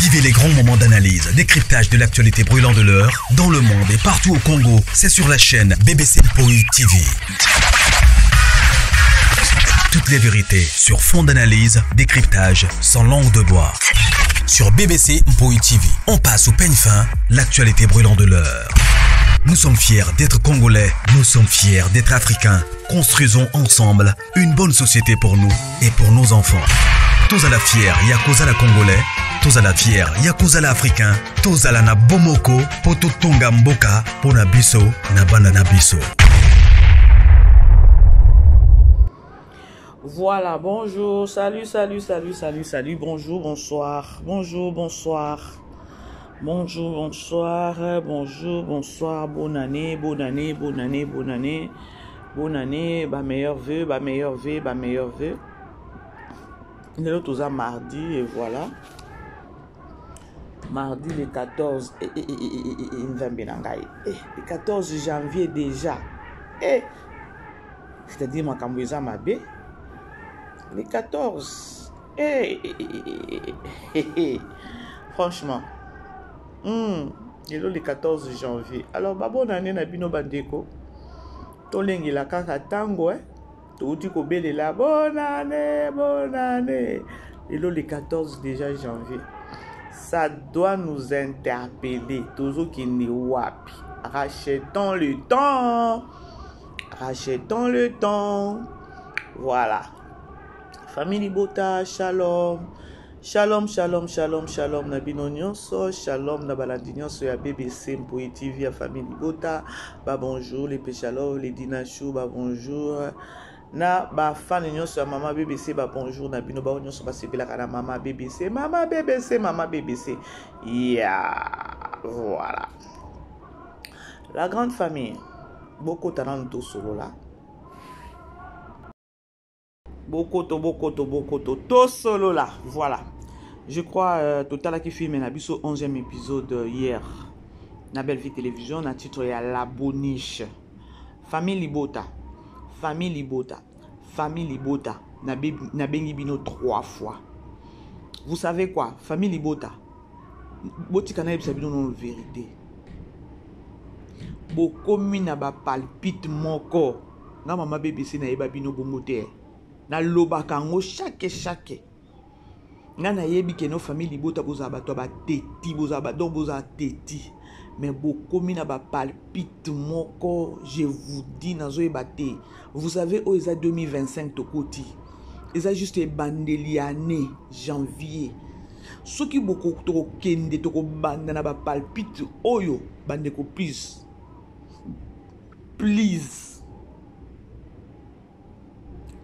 Vivez les grands moments d'analyse, décryptage de l'actualité brûlante de l'heure, dans le monde et partout au Congo. C'est sur la chaîne BBC Mpoï TV. Toutes les vérités sur fond d'analyse, décryptage, sans langue de bois. Sur BBC Mpoï TV, on passe au peigne fin, l'actualité brûlante de l'heure. Nous sommes fiers d'être Congolais, nous sommes fiers d'être Africains. Construisons ensemble une bonne société pour nous et pour nos enfants. Tous à la fière, Yakozala Congolais. Tous à la fière, Yakozala Africain. Tous à la na Bomoko, Poto Tonga Mboka, Pona Biso, Nabana Nabiso. Voilà, bonjour, salut, bonjour, bonsoir, bonne année, meilleur vœu. Nous sommes tous à mardi et voilà. Mardi le 14, le 14 janvier déjà. C'est-à-dire ma Cambouisa Mabé. Le 14. Franchement. Le 14 janvier. Alors, bonne année Nabino Bandeko. Tolengi la kaka tango, Touti Kobele la bonne année. Et le 14 déjà janvier. Ça doit nous interpeller. Toujours qui n'est wapi. Rachetons le temps. Voilà. Famille Bota, shalom. Shalom, Nabino Nyonso, shalom, Nabalandinionso, ya BBC Mpoï TV, ya famille Bota, ba bonjour, les péchalos, les dinachou, ba bonjour. Na ba fan nyonso ya maman BBC, ba bonjour, Nabino ba nyonso ba sebela kana maman BBC. Voilà. La grande famille, beaucoup talent tout solo là. Bokoto, tout solo là, voilà. Je crois Total qui filme Nabiso 11e épisode hier. Na Belle Vie Télévision, na titre ya La Boniche. Famille Libota. Na bengi bino 3 fois. Vous savez quoi? Famille Libota. Boti kana yebisa bino non vérité. Bokomi na ba palpite moko. Na mama BBC na yeba bino bongote. Na loba kango chaque ngana yebi ke no famille Libota boza bato ba teti teti mais bokomi na ba palpite moko, je vous dis nazo ebate. Vous savez o eza 2025 tokoti eza juste bandeliane janvier soki boko to kende to ko banda na ba palpite oyo bandeko please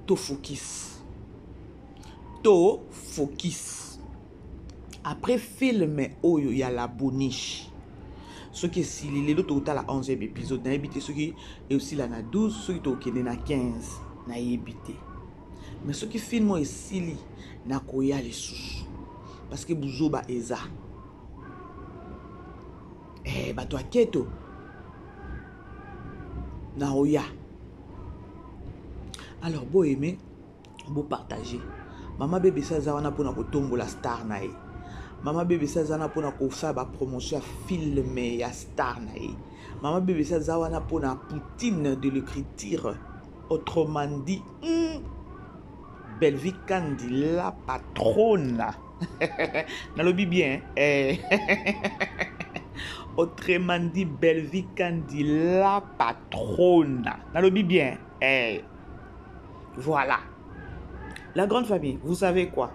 to focus. Après film oyo ya La Boniche. Ce qui est si les total à 11e épisode na évité ce qui est aussi là na 12 ce qui est na 15 na évité. Mais ce qui film est si na koya les sous parce que buzoba eza. Bato aketo na oya. Alors, beau aimer, beau partager. Maman bébé ça zawana pour na kotombo la star nae. Maman bébé ça zawana pour na ko faire ba promotion à film ya star nae. Maman bébé ça zawana pour na poutine de l'écriture. Autrement dit, Belle Vie Kandi la patronne. Nalobi bien. Autrement dit, Belle Vie Kandi la patronne. Nalobi bien. Voilà. La grande famille, vous savez quoi?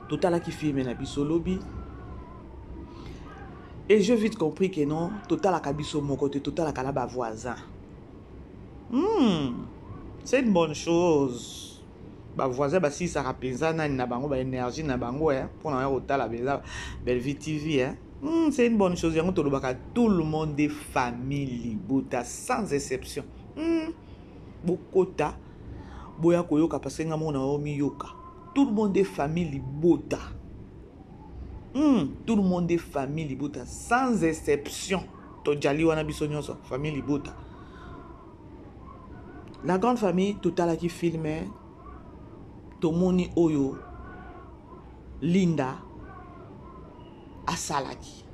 Total qui filme na biso lobby. Et j'ai vite compris que non, Total a kabiso mon côté, Total a kalaba voisin. C'est une bonne chose. Ba voisin ba si ça rapesa na bango ba énergie na bango pour na Total la Belle Vie TV c'est une bonne chose. Yango tolobaka tout le monde est famille Libota sans exception. Bokota boya koyoka parce que ngamo na omi yoka. Tout le monde est famille Libota. Tout le monde est famille Libota sans exception. Tojali wana biso nyonso famille Libota. La grande famille Total qui filme Tomoni Oyo Linda asalaki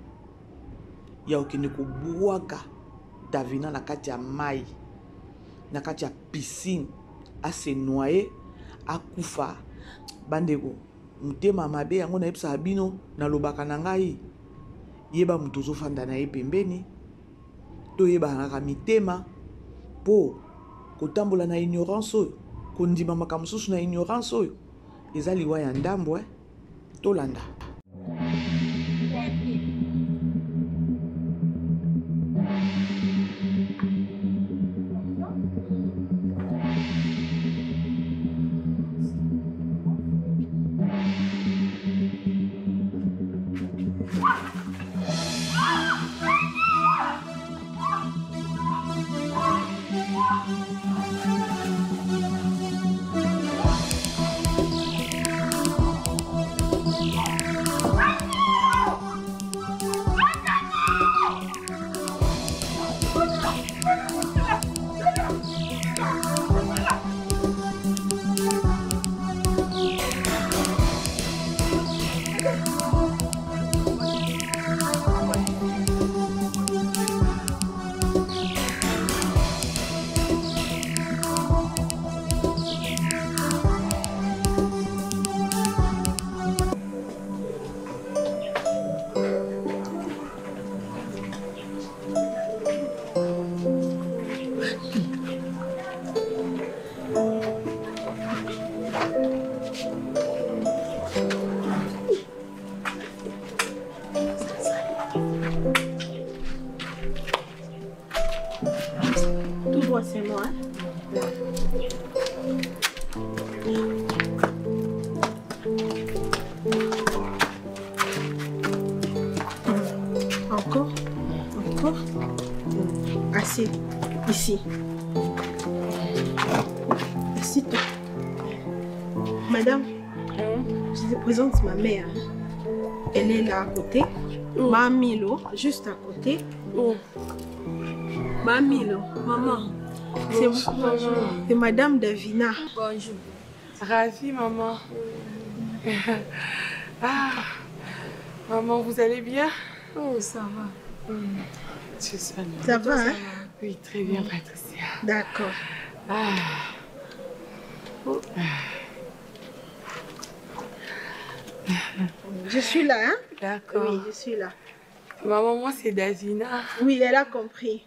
ya okende kobwaka Davina na kati ya mai na kati ya piscine ase noye akufa. Bandeko mutema mabe yango na yebisaka bino nalobaka na ngai yeba mutu ozofanda na ye pembeni to yebaka mitema po kotambola na ignorance oyo kondima makambo mosusu na ignorance oyo eza liwa ya ndambo tolanda. C'est moi. Encore. Assez. Ici. Assieds-toi. Madame, je te présente ma mère. Elle est là à côté. Mamilo, juste à côté. Mamilo, maman. C'est Madame Davina. Bonjour. Ravie, maman. Ah, maman, vous allez bien? Oh, ça va. Ça va, hein? Oui, très bien, Patricia. D'accord. Je suis là, hein? D'accord. Oui, je suis là. Maman, moi, c'est Davina. Oui, elle a compris.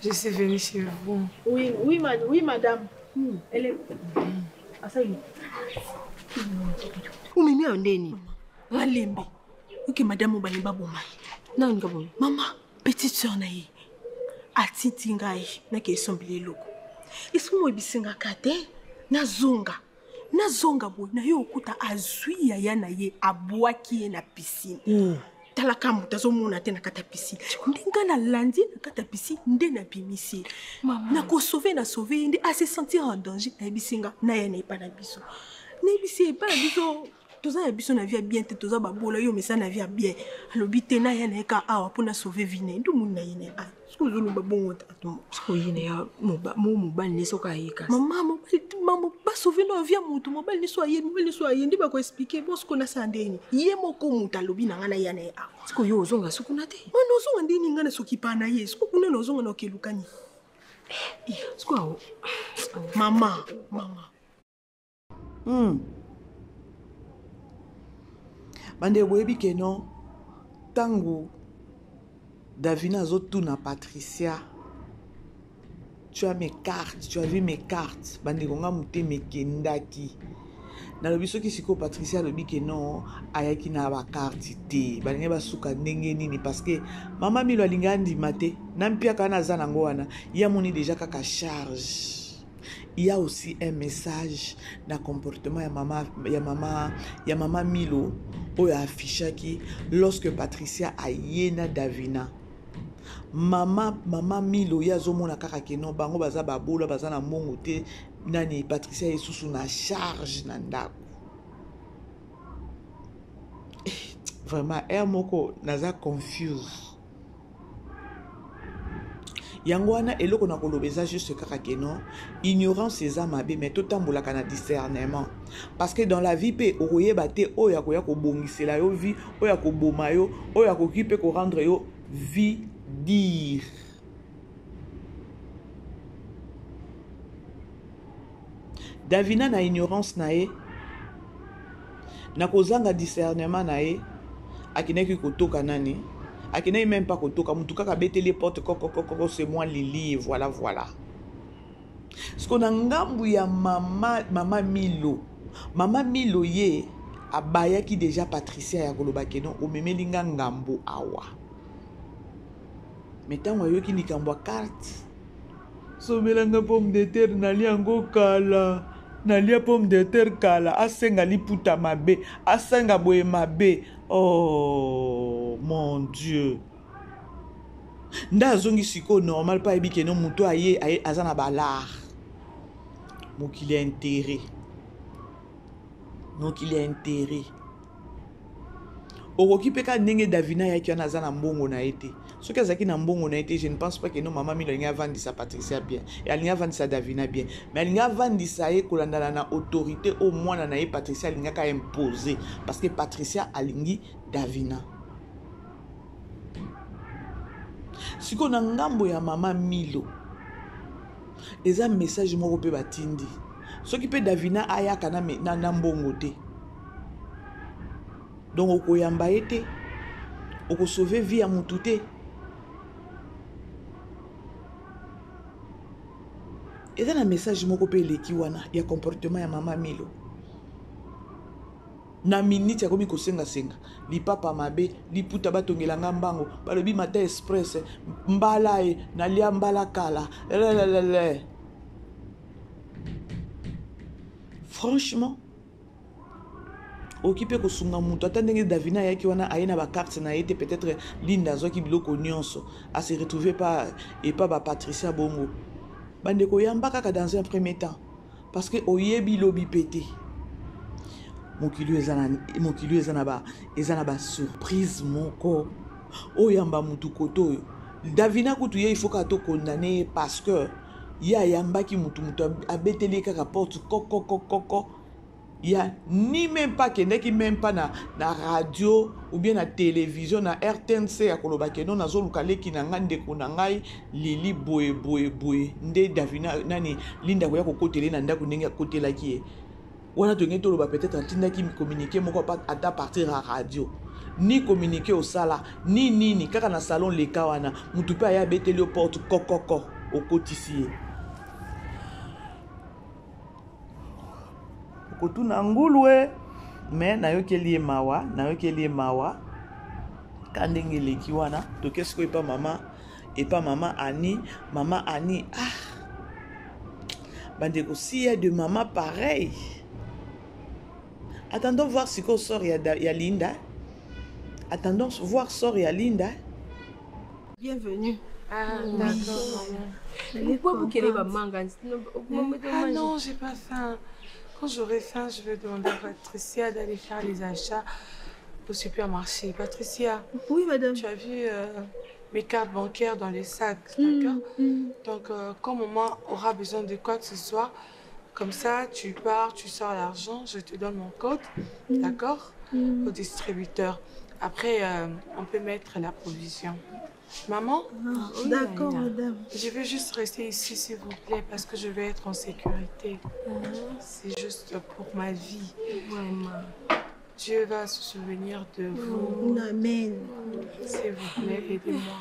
Je suis venue chez vous. Oui, madame. Elle est... Umimi ondeni? Malembe. Ok, madame Obalimba Bomai. Non, non. Maman, petite soeur naïe. Atiti ngai na ke sombile loko. Isu mo bisinga kate na zonga boy na yo okuta azwi ya na ye abwaki ye na piscine. Tala kamu tazo mona te na kata piscine. Ndinga na landi na kata piscine nde na bimisi. Na ko sauver ndi a se sentir en danger na bisinga na ye na pa na biso. Na bisi pa na biso toza ya biso na vie bien te toza babola yo mesa na vie bien. Alobi te na ye na ka awa pour na sauver vine ndu mun na ye na. Skuzulu babongo tato. Sko yine ya mobile ne soka yeka. Maman pas sauver la vie mutu mobile ne so aye ndi ba ko expliquer bon sko na sandeni. Ye moko mutu alobi na ngana ya na ya. Sko yo ozonga sukuna te. Mano ozonga ndini ngana sokipa na ye. Sko kuna na ozonga na kelukani. Sko mama. Bande boyebi ke non tango Davina azotuna Patricia. Tu as mes cartes, tu as vu mes cartes. Bande konga mute mekendaki. Na lobi soki siko Patricia lobi ke non ayaki na ba carte te. Bande ba suka ndenge nini parce que mama milo alinga ndima te. Na mpia kana za nango wana. Ya moni déjà kaka charge. Il y a aussi un message dans le comportement ya mama Milo où il a affiché qui lorsque Patricia a yena Davina mama Milo ya zomona kaka keno bango baza babola baza na mbongo te nani Patricia yesusu na charge na ndako. Vraiment moko naza confuse. Yangwana eloko na kolobeza juste kaka keno ignorance eza mabe mais totambolaka na discernement parce que dans la vie pe okoyeba te oyo akoya kobongisela yo vie oyo akoboma yo oyo akoki pe ko rendre yo vie dire. Davina na ignorance na ye na kozanga discernement na ye akineki kotoka nani akineki même pas kotoka mutu kaka beteli porte koko c'est moi Lili voilà ce qu'on a ngambu ya mama Milo ye abaya ki déjà Patricia ya koloba keno omemeli ngambu awa metango yo ki likambo carte somelanga pomme de terre naliango kala nalia pomme de terre kala asenga liputa mabe asenga boye mabe. Oh mon Dieu, nda zongi siko normal pa ebi keno muto aye azana balar mokili intérêt okoki pe ka ndenge Davina yaki wana aza na mbongo na ye te soki azalaki na mbongo na ye te je ne pense pas que no mama Milo alingi avandisa Patricia bien et alingi avandisa Davina bien mais alingi avandisa ye kolandana na autorité au mwana na ye Patricia alingaka imposer parce que Patricia alingi Davina. Siko na ngambo ya mama Milo eza message moko pe batindi soki pe Davina ayaka na mbongo te donc okoyamba ye te okosauve vie ya mutu te. Eza na message moko pe eleki wana ya comportement ya mama Milo na minute ya komi kosenga lipapa mabe liputa batongelanga mbango balobi Matin Express mbala e nalia mbala kala lelelele. Franchement okipe kosunga mutu ata ndenge Davina yaki wana aye na bakarte na ye te peut-être Linda azwaki biloko nyonso a se retrouver pas et pas ba Patricia bongo bandeko yamba kaka dans un premier temps parce que oyebi lobi pété mokili ezana ba surprise moko oyamba mutu koto Davina kutu ye il faut ka to condamner parce que ya yamba ki mutu abeteli kaka porte koko ya ni même pas kendeki même pas na radio ou bien na télévision na RTNC ya koloba keno nazoluka leki na ndeko na ngai Lili boye nde Davina nani Linda koya kokotela na ndako ndenge akotelaki ye wana tonge toloba peut-être atindaki communiquer moko ata partir à radio ni communiquer au sala ni nini kaka na salon leka wana mutu pe aya beteli porte koko okotisi kotu na ngulwe mais nayokeli ye mawa kandenge leki wana qu'est-ce que pas mama Annie bandeko si y a de maman pareil. Attendons voir si qu'on sort ya Linda. Attendons voir sort ya Linda. Bienvenue. Ah, d'accord. Pourquoi vous querez ma manga? Ah non, j'ai pas faim. Quand j'aurai faim, je vais demander à Patricia d'aller faire les achats au supermarché. Patricia, oui, madame. Tu as vu mes cartes bancaires dans les sacs, d'accord? Donc, quand maman aura besoin de quoi que ce soit, comme ça, tu pars, tu sors l'argent, je te donne mon code, d'accord? Au distributeur. Après, on peut mettre la provision. Maman? D'accord, madame. Je vais juste rester ici, s'il vous plaît, parce que je vais être en sécurité. C'est juste pour ma vie. Maman. Dieu va se souvenir de vous. Amen. S'il vous plaît, aidez-moi.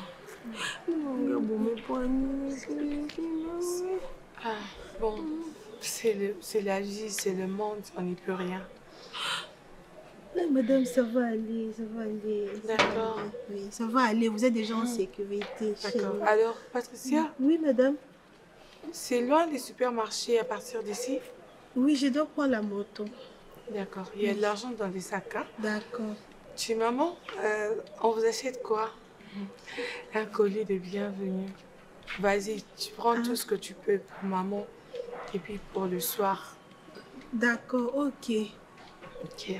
Ah, bon, c'est la vie, c'est le monde, on n'y peut rien. Là, madame, ça va aller, ça va aller. D'accord. Oui, ça va aller, vous êtes déjà en sécurité. D'accord. Alors, Patricia? Oui, madame. C'est loin les supermarchés à partir d'ici? Oui, je dois prendre la moto. D'accord. Il y a de l'argent dans les sacs, hein? D'accord. Tu maman, on vous achète quoi? Un collier de bienvenue. Vas-y, tu prends tout ce que tu peux pour maman et puis pour le soir. D'accord, ok. Ok.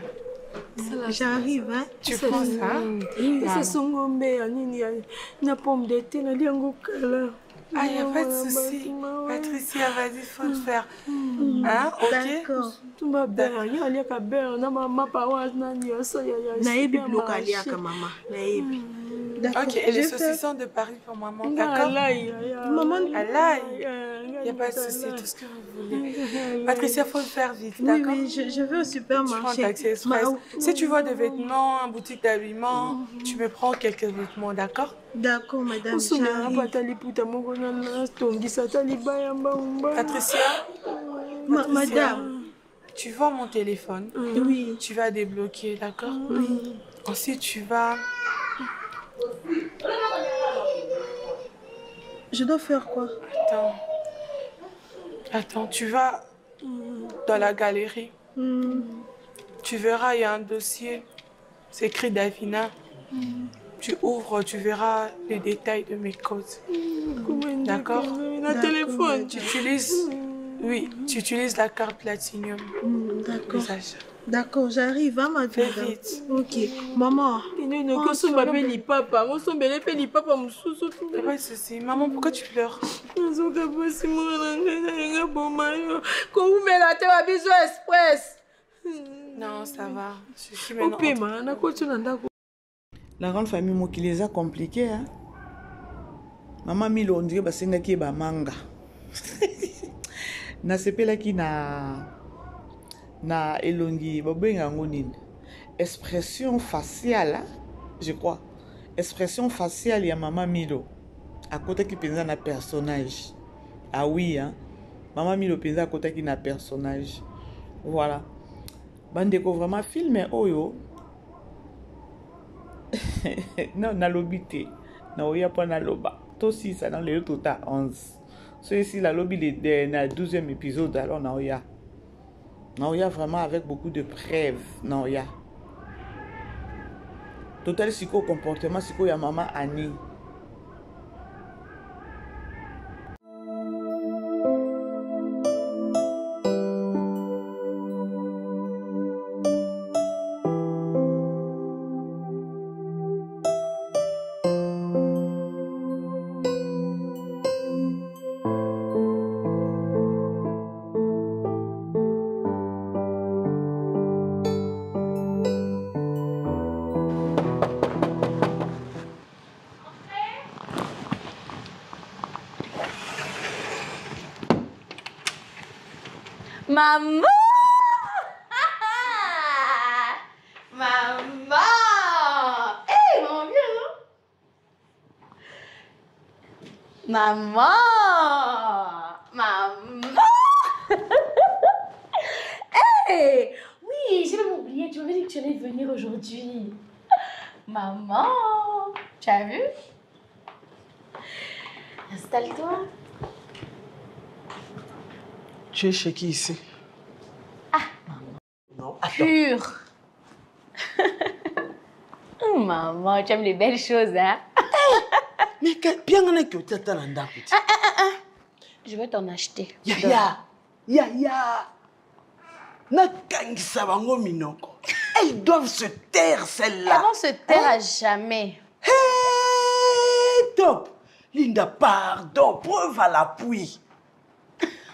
J'arrive, hein? Tu prends ça? C'est son gombe, na pomme de terre, na liango kala. Ah, il n'y a pas de souci. Patricia, vas-y, faut le faire. Hein, ok? D'accord. Tout va bien. Il y a qu'à bien. On a maman, papa, Naïbi bloc aliaka maman. Naïbi. D'accord. Ok, et les saucissons de Paris pour maman, d'accord? Maman, Alaï, il n'y a pas de souci, tout ce que vous voulez. Patricia, il faut le faire vite, oui, d'accord? oui, je vais au Tu supermarché. prends un taxi express. Si tu vois des vêtements, une boutique d'habillement, tu me prends quelques vêtements, d'accord? D'accord, madame. Patricia, Madame. tu vois mon téléphone? Oui. Tu vas débloquer, d'accord? Oui. Ensuite, tu vas... Je dois faire quoi? Attends, tu vas dans la galerie. Tu verras, il y a un dossier. C'est écrit Davina. Tu ouvres, tu verras les détails de mes codes. D'accord? Le téléphone. Tu utilises... Oui, tu utilises la carte Platinum. D'accord. Visage. D'accord, j'arrive, hein, madame. Fais vite. Ok. Maman. Il n'y a pas de souci. Maman, pourquoi tu pleures? Non, ça va. Je suis maintenant... La grande famille, moi, qui les a compliqués. Hein? Maman Milo, on dirait que c'est un manga. Na sepela ki na elongi babenga ngonine. Expression faciale, je crois. Expression faciale ya Maman Milo. À côté qui pensa na personnage. Ah oui, hein. Maman Milo pensa à côté qui na personnage. Voilà. Bandeko vraiment filmé oyo. Non, na lobité. Na oya pas na loba. Toi aussi ça dans le total 11. Celui-ci, la lobby est dans le 12e épisode, alors Naoya. Naoya vraiment avec beaucoup de preuves. Naoya. Total psycho comportement, psycho ya maman Annie. Maman! Maman! Hey, maman, viens, non? Maman! Maman! Hey! Oui, j'ai même oublié, tu m'avais dit que tu allais venir aujourd'hui. Maman! Tu as vu? Installe-toi. Tu es chez qui ici? Ah, non, pur. Maman, tu aimes les belles choses, hein? Mais bien on est que tu as un petit. Je vais t'en acheter. Ya. Nakangisa bango minoko. Elles doivent se taire, celles-là. Elles vont se taire à jamais. Hey, top. Linda, pardon, preuve à l'appui.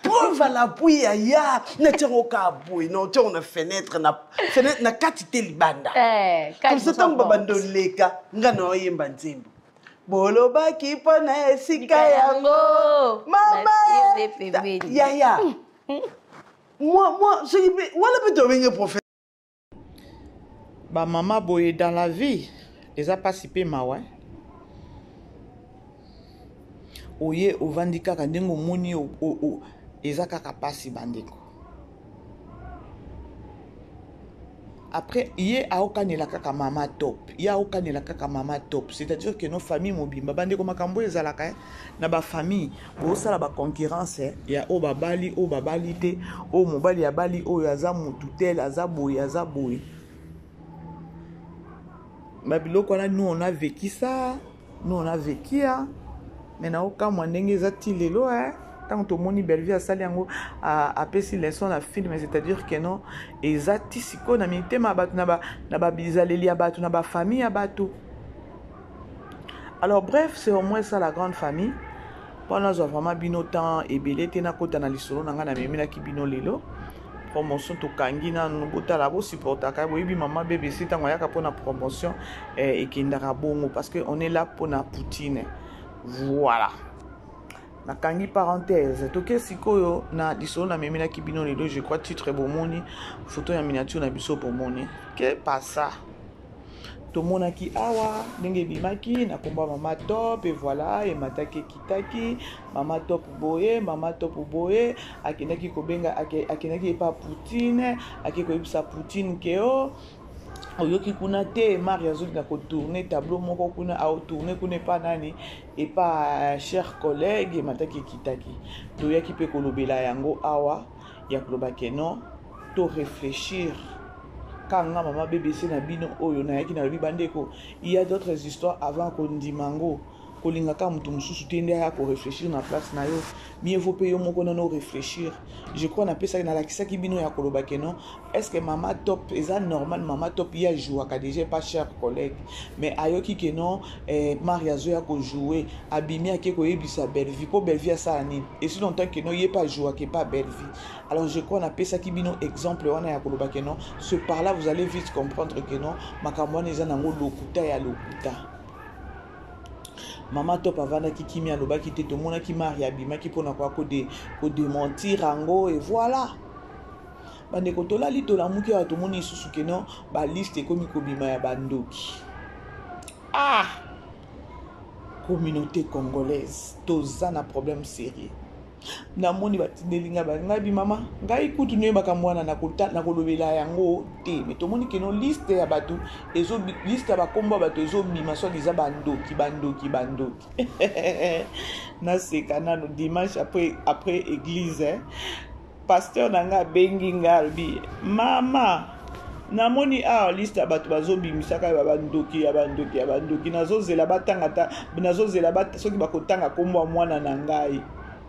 Preuve à l'appui, ya. N'as-tu non, tu as une fenêtre, na katite libanda. Comme ça, tant babando leka, ngano yemba nzembo. Bolo baki pona esika yango. Mama. Ya. Moi, je dis, voilà peut-être venir prophète. Bah maman boye dans la vie, les a pas si peu mawa. Oye ovandika kandengo moni o ezaka kapasi bandeko. Après, hier a okanela kaka mama top. Ya okanela kaka mama top. C'est-à-dire que nos familles mobimba bandeko makambo ezalaka na ba famille bo sala ba concurrence ya o babali te o mobali ya bali o yaza mututel azaboy. Babiloko na nous on a vécu ça, nous on a vécu hein. Maintenant quand moi ndenge zati lelo hein. Tant que moni belvi a sali yango a pesi leçon la film, c'est-à-dire que non ezati siko na mitema batu na ba bizaleli ya batu na ba famille ya batu. Alors bref, c'est au moins ça la grande famille. Pendant que vraiment bino temps et belé tena kota na lisolo na nga na memela ki bino lelo promotion to kangina no bota la bo supporta ka bo yibi mama BBC tango yaka pona promotion et kindara bongo parce que on est là pour na Poutine. Voilà. Na kangi parenthèse toke sikoyo na lisolo na memela ki bino lelo je crois titre bomoni photo ya miniature na biso pomoni que pas ça. Tomonaki awa ndenge bimaki na komba mama top et voilà et mataki kitaki mama top boye akinaki kobenga akinaki pa Poutine akiko ibisa Poutine keo oyoki kuna te Maria zo na ko tourner tableau moko kuna au tourner kuna pa nani et pas cher collègue mataki kitaki to yaki pe kolobela yango awa ya kolobake non to réfléchir. Quand maman BBC na bino oyo na yaki na lobi bandeko il y a d'autres histoires avant qu'on dimango kolinga ka mutu mususu tende ya ko réfléchir na place na yo mieux vaut payer moko na no réfléchir. Je crois na pesa na la kisaki bino ya koloba ke non est-ce que mama top est normal mama top ya jouer ka déjà pas cher collègue mais ayoki ke non Maria zo ya ko jouer abimi ake ko yebisa belle vie po belle vie ça ni et si longtemps que non y pas jouer que pas belle vie. Alors je crois na pesa ki bino exemple wana ya koloba ke non ce par là vous allez vite comprendre que non makambo na eza nango lokuta ya lokuta. Maman top avana ki kimi aloba ki te tomona ki Maria bima ki pona kwa ko démentir ango et voilà. Bande ko tola li tola muki ya tomoni susu ke non ba liste komi ko bima ya bandoki. Ah! Communauté congolaise toza na problème sérieux. Na moni batindelinga ba ngabi mama ngai kutu ne bakamwana na kota na kolobela yango te mais to moni ke no liste ya batu ezo liste ya bakomba batu ezo bima so liza bandoki na sekana no dimanche après église pasteur nanga bengi ngalbi mama na moni a liste ya batu bazo bimisaka ya bandoki nazozela batanga nazozela bat soki bakotanga komba mwana na ngai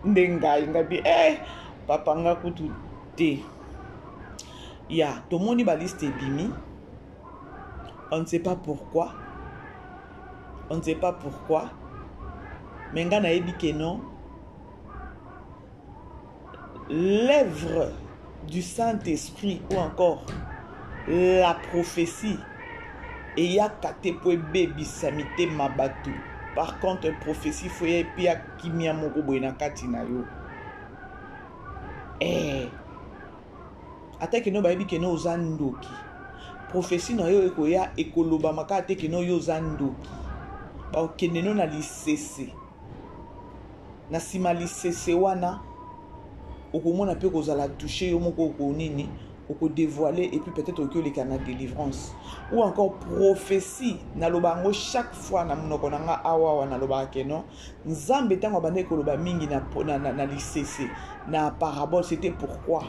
ndengai ngabi papa nga kutu te ya tomoni ba liste bimi on ne sait pas pourquoi mais nga na yebi ke non l'œuvre du Saint-Esprit ou encore la prophétie et ya kate po bebi samite mabatu. Par contre, prophétie faut y pia kimia moko boina katina yo. Ata ke no ba yebi ke no zandoki. Prophétie no yo ekoya ekoloba makate ke no yo zandoki. Ba okende no na lisese. Na sima lisese wana okomona pe kozala toucher yo moko ko nini. Oko dévoiler et puis peut-être que les canaux de délivrance ou encore prophétie na lobango chaque fois na monoko nanga awa na lobaka ke non nzambe tango bande ko loba mingi na lisese na parabole c'était pourquoi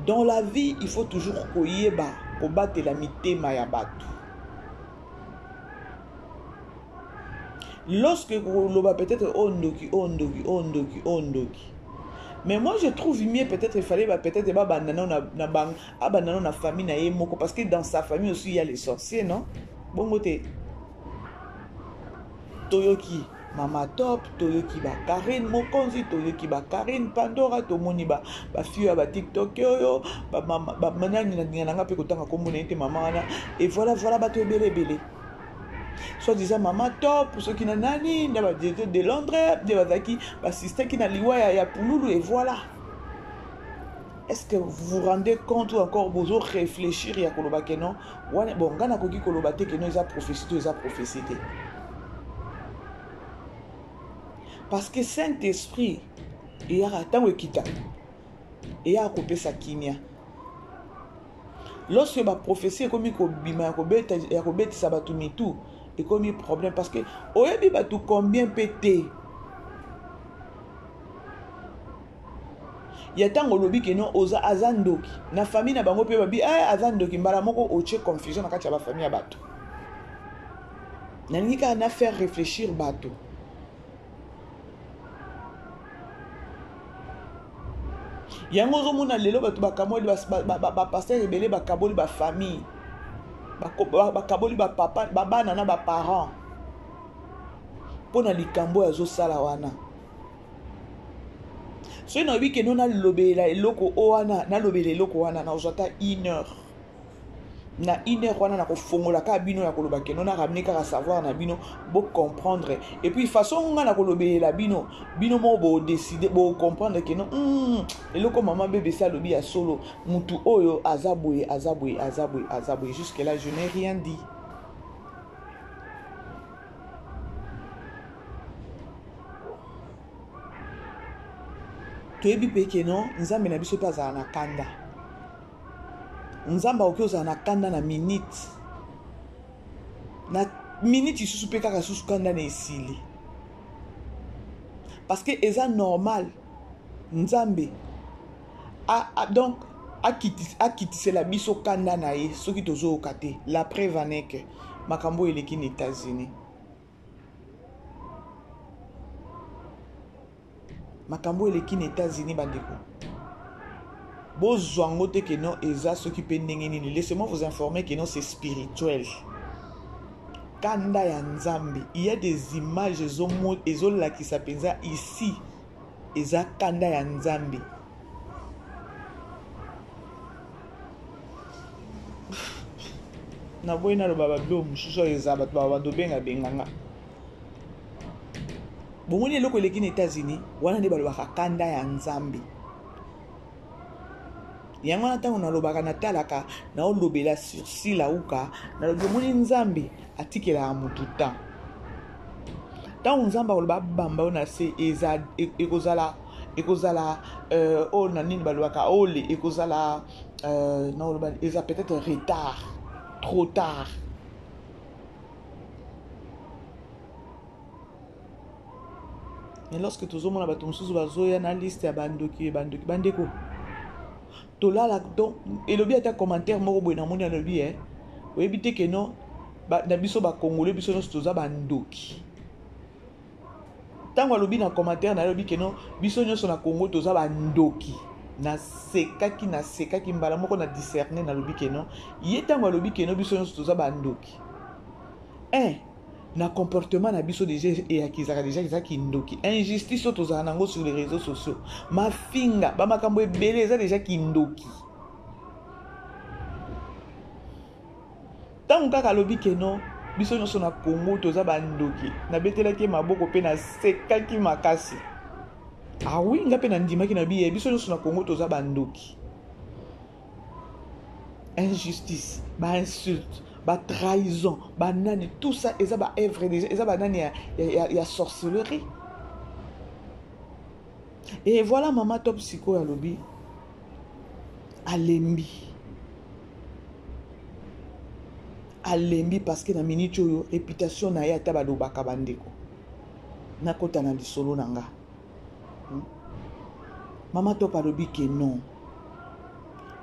dans la vie il faut toujours koyeba ko batela mitema ya batu. Lorsque l'on peut-être ondoki. Mais moi je trouve mieux peut-être il fallait peut-être banana na famille na yemoko parce que dans sa famille aussi il y a les sorciers non bon côté toyoki mama top toyoki ba Karine Mokonzi toyoki ba Karine Pandora tomoni ba fille ba TikTok yo ba manani na nga pe kotanga komona ete mama wana et voilà ba to belé. Soit disant maman top ceux qui n'ont nani de Londres de bazaki assisté qui n'a liwa ya pululu et voilà. Est-ce que vous vous rendez compte ou encore vous réfléchir ya koloba ke non bon ngana koki koloba te ke non eza prophétie parce que Saint-Esprit il y a tango kita et ya ko pesa kimia lorsque ba prophétie komi ko bima ya ko betisa batu mitu et comme problème parce que oyebi batu combien pété ya tango lobi ke non oza azandoki na famille na bango pe babi azandoki mbala moko oche confusion na kati ya ba famille ya batu nalingi ka na faire réfléchir batu yango zo mona lelo batu bakamoli ba pasteur ebele bakaboli ba famille bakaboli bapapa babana na baparent mpo na likambo ya zosala wana. soki nayebi ke no nalobela eloko o wana nalobela eloko wana nazwa ata 1 heure na 1 heure wana nakofongola kaka bino ya koloba ke no naramene kaka savoir na bino bocomprendre et puis façon nga na kolobela bino moko bodeside bocomprendre ke no eloko mama BBC alobi ya solo mutu oyo aza boye jusque là je n'ai rien dit. toyebi mpe ke no nzambe na biso mpe azala na kanda. Nzamba oki ozala na kanda na minute isusu mpe kaka susu kanda na esili parce que eza normal nzambe donc akitisela biso kanda na ye soki tozoyoka te. La preuve en est que makambo eleki na États-Unis. Makambo eleki na États-Unis bandeko. Bozwango te que non eza soki pe ndenge nini. Laissez-moi vous informer que non c'est spirituel. Kanda ya nzambe, il y a des images ezola qui s'appelle ici. Eza kanda ya nzambe. Na boy na lo baba blo mususu eza bato baba dobenga benganga. Bomoni eloko eleki na États-Unis, wana nde balobaka kanda ya nzambe. Yango na ntango nalobaka natalaka naolobela sursi lauka nalobi omoni nzambe atikela mutu ta. Ntango nzambe akoloba bamba oyo na se ekozala oyo na nini balobaka ole ekozala naoloba eza peut-être retard, trop tard. Mais lorsque tu zomona bato mususu bazoya na liste ya bandoki bandeko tolala donc elobi ata commentaire moko boye na moni alobi oyebi te ke non na biso bakongole biso nyonso toza bandoki. Ntango alobi na commentaire na alobi ke non biso nyonso na Congo toza bandoki nasekaki mbala moko na discerner na lobi ke non ye ntango alobi ke non biso nyonso toza bandoki na comportement na biso déjà eyakizaka déjà ezaki ndoki. Injustice oyo tozala nango sur les réseaux sociaux mafinga bamakambo ebele eza déjà kindoki. Ntango kaka alobi ke non biso nyonso na Congo toza bandoki nabetelaki maboko mpe nasekaki makasi. Ah oui nga mpe nandimaki na biye biso nyonso na Congo toza bandoki. Injustice insulte trahison, banane, tout ça, ils ont œuvre déjà, ils ont banane, il y a sorcellerie. Et voilà maman top psycho à lobby, alembi parce que na minute yo réputation na ya tabalo bakabandeko, na kota na lisolo nanga. Maman top à lobby que non,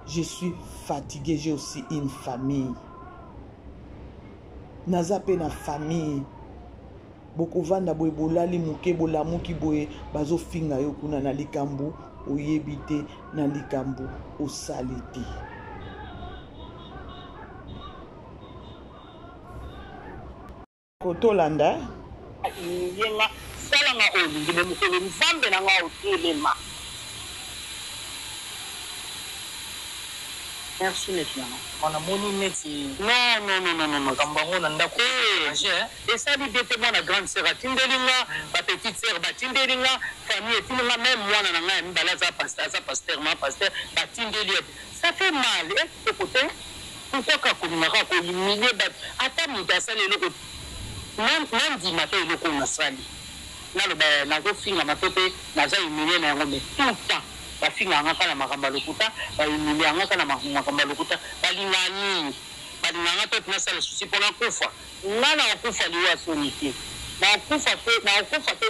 je suis fatigué, j'ai aussi une famille. Naza pe na famille boko vanda boye bolali muke bolamuki boye bazo finga yo kuna na likambu oyebite na likambu osalite. Kotolanda yenga sala nga olingi be mukolo nzambe na nga otelema. Merci maintenant. On a moni neti. Non. Makambango na ndako. Et ça dit bête moi la grande sœur Tindelinga, ma petite sœur Batindelinga, famille Tindelinga même moi na nga mbala za pasteur ma pasteur Batindelia. Ça fait mal ce côté. Pourquoi ka kunaka ko humilier bat ata mudasa le loko. Nandi mato le ko nasali. Na le ba na go finga matope na za humilier na ngombe tout le temps. Bafinga ngaka na makamba lokuta ba humilier ngaka na makamba lokuta balingani balinganga to tuna sala susi pona kufa ngana kufa liwa soniki na kufa te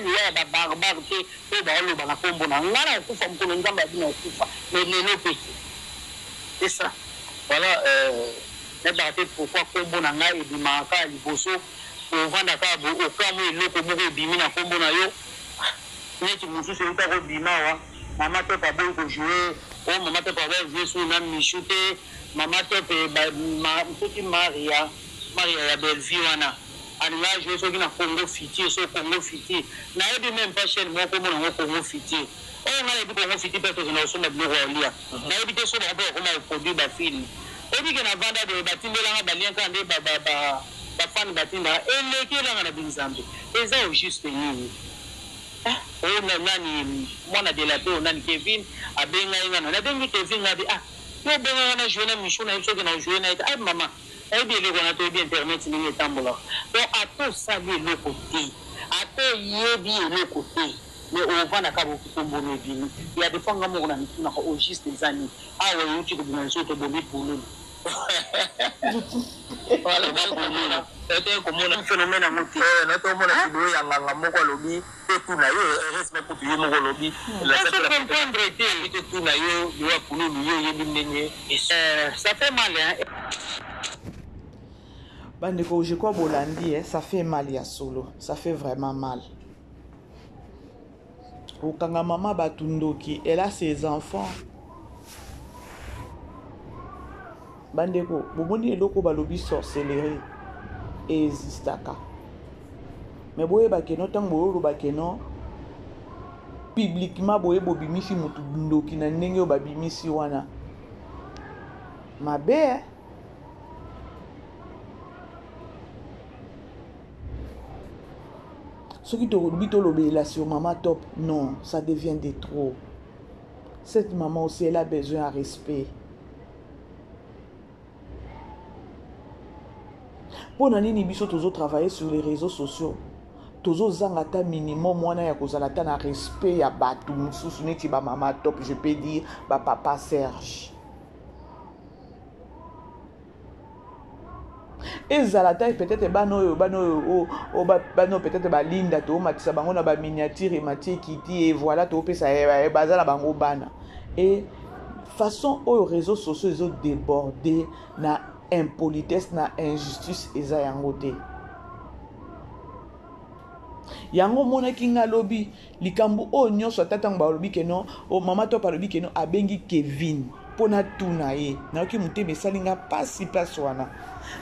liwa ba barbar te to ba lo bana kombo na ngana kufa mkono ngamba bina kufa mais lelo petit c'est ça voilà ne ba te pourquoi kombo na ngai ebimaka liboso ovanda ka bo okamu eloko moko ebimi na kombo na yo neti mususu utako bimawa. Maman peut pas jouer Oh, maman te papa jouer sur na michoute, maman te petit Maria ya Bellevue wana. Alinga jouer sur na Congo Fiti, sur Congo Fiti. Na yebi même pas chaîne moi comme na Congo Fiti. Oh, na yebi Congo Fiti parce que na so na bureau alia. Na yebi te so na ba comme produit ba film. Obi ke na vanda de batindela ba lien kan de ba fan batinda ele ke la na binzambe. Eza au juste nini. Oh nani mwana de la paix nani Kevin abenga ingana na bengi Kevin ngadi yo benga na jouer na mission na iso ke na jouer na ai mama ai bien le kona to bien internet ni tambola donc à tout ça bien le côté à tout yebi le côté mais on va na kabo kutombono bini il y a des fois ngamo na mituna au juste des années ah ouais tu ko bina so to bomi pour nous voilà donc c'était comme un phénomène amuti na to mona kido ya nganga moko lobi et tout na yo respect pour yo moko lobi la ça comprendre et tout na yo doit pour nous yo yebi ndenye ça fait mal hein bandeko je crois bolandi ça fait mal ya solo ça fait vraiment mal okanga mama batundoki elle a ses enfants bandeko bomoni eloko balobi sorcellerie existaka mais boye bakeno tango boye bakeno publiquement boye bobimisi mutu ndoki na ndenge yo babimisi wana mabe ceux qui te relobent sur maman top non ça devient de trop. Cette maman aussi elle a besoin de respect. Pour nani biso tozo travailler sur les réseaux sociaux tozo zangata minimum mwana ya kozalata na respect ya batu mususu neti ba mama top je peux dire ba papa Serge ezalata peut-être bano peut-être ba linda to matisa bango na ba miniature et matie kiti et voilà to pesa bazala bango bana et façon aux réseaux sociaux ils ont débordé na impolitesse na injustice eza yango te yango mona kinga lobi likambu o nyonso atatang ba lobi keno o mama to pa lobi keno abengi Kevin pona tuna ye na ki mute besalinga pasi wana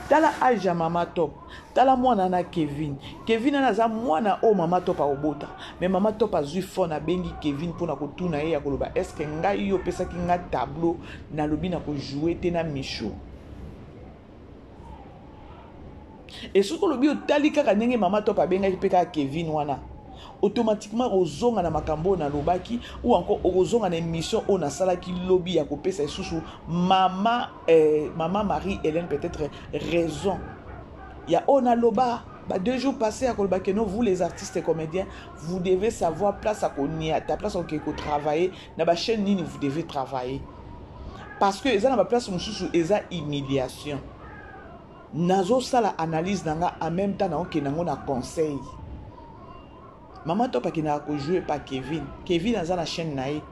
tala aja mama top tala mwana na Kevin anaza mwana o mama top a obota mais mama top azui fona bengi Kevin pona ko tuna ye ya koloba est-ce que ngai yo pesa kinga tableau na lobi na ko jouer te na micho. Et ce que le bio tali kaka ndenge mama top abenga peka Kevin wana automatiquement ozonga na makambo na lobaki ou encore ozonga na émission on a salaki lobby ya kopesa susu mama Marie Hélène peut-être raison ya on a loba ba 2 jours passés à kolbaki non vous les artistes et comédiens vous devez savoir place à konia ta place au ko travailler na ba chaîne nini vous devez travailler parce que eza na ba place mususu eza humiliation. Nazo sala analyse nanga en même temps na kenango na conseil. Maman top akina ko jouer par Kevin. Kevin aza na chaîne nae.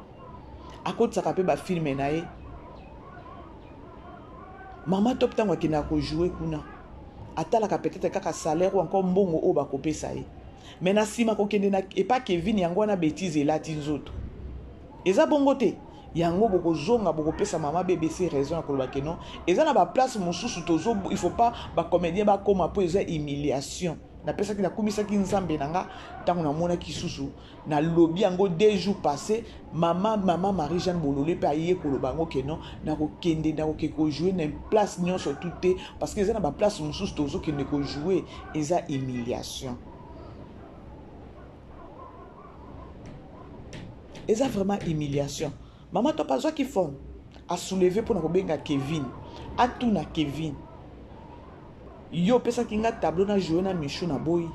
Akoti sakape ba film nae. Maman top tango akina ko jouer kuna. Atala ka peut-être kaka salaire ou encore mbongo o ba kopesa ye. Mais na sima ko kende na et pas Kevin yango na bêtise et latin autres. Eza bongo te. Yango boko zonga boko pesa mama BBC raison ya koloba ke non eza na ba place mususu tozo il faut pas ba comédien ba koma po eza humiliation na pesa ki na kumisa ki nzambe nanga tango na mona ki susu na lobby yango 2 jours passés mama Marie Jeanne Bololé pa yé koloba ngo ke non na ko kende na ko jouer na place nyonso tout parce que eza na ba place mususu tozo kende ko jouer eza humiliation. Eza vraiment humiliation. Maman top azwa ki fond a soulever pour na kobenga Kevin a tout na Kevin yo pesa kinga tableau na jouer na michou na boy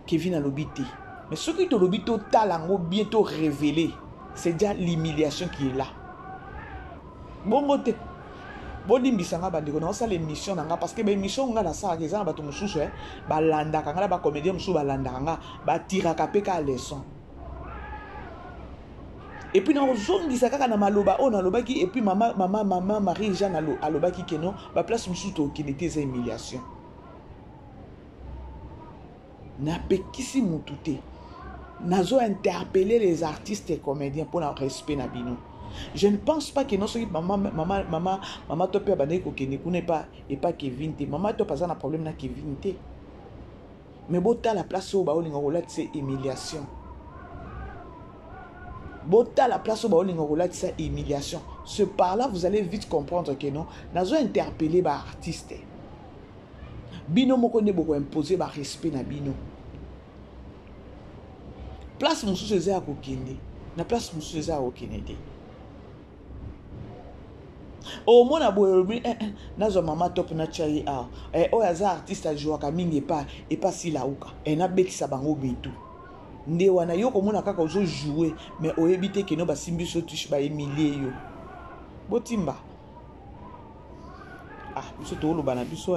Kevin a lobité mais ce qui te lobito talango bientôt révélé c'est déjà l'humiliation qui est là bongo te bolimbisa nga bandeko na osala émission nanga parce que ba émission nga na sala eza na bato mususu ba landa kanga ba comédien mususu ba landa kanga ba tiraka peka leçon. Et puis na ozongisa kaka na maloba on alobaki et puis maman Marie Jeanne alobaki ke non ba place musuto ki n'était humiliation. Na pekisi mutute. nazo interpeller les artistes et comédiens pour le respect na bino. Je ne pense pas que non maman to pe bande ko kene ku n'est pas et pas Kevin te. Maman to pas un problème na Kevin te. Mais bota la place au baolinga rolat c'est humiliation. Bota la place au baolinga rolat c'est humiliation. Ce par là vous allez vite comprendre que non nazo interpeller ba artiste. Bino moko ne boko imposer ba respect na bino. Place mon sous à kokende. Na place mon sous à kokende. Au moins nazo mama top na chai a oyaza artiste a jouer mingi et pas si la uka et na betisa bango betu nde wana yo komona kaka ozo jouer mais o éviter que no ba simbi so touche ba emilie yo botimba biso to lo bana biso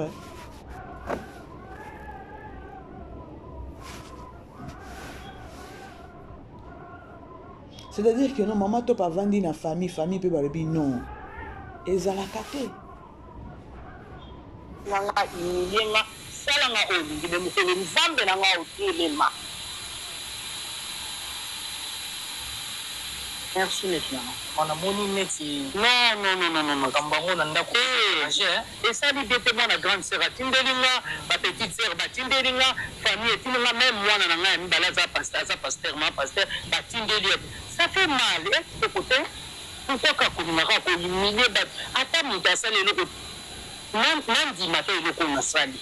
c'est-à-dire que non maman top a vandi na famille pe ba lebi non ezalaka te nanga yenga salanga olingi be mukele nzambe nanga otelema. Merci maintenant. On a moni neti. Non. Kambango na ndako. Et ça lui était moi la grande sœur Tindelinga, ma petite sœur Tindelinga, famille Tindelinga, même moi na nga mi balaza pasteur Tindelinga. Ça fait mal de côté. Pourquoi quand on a humilié ata muta sali le même dit matin le ko na sali.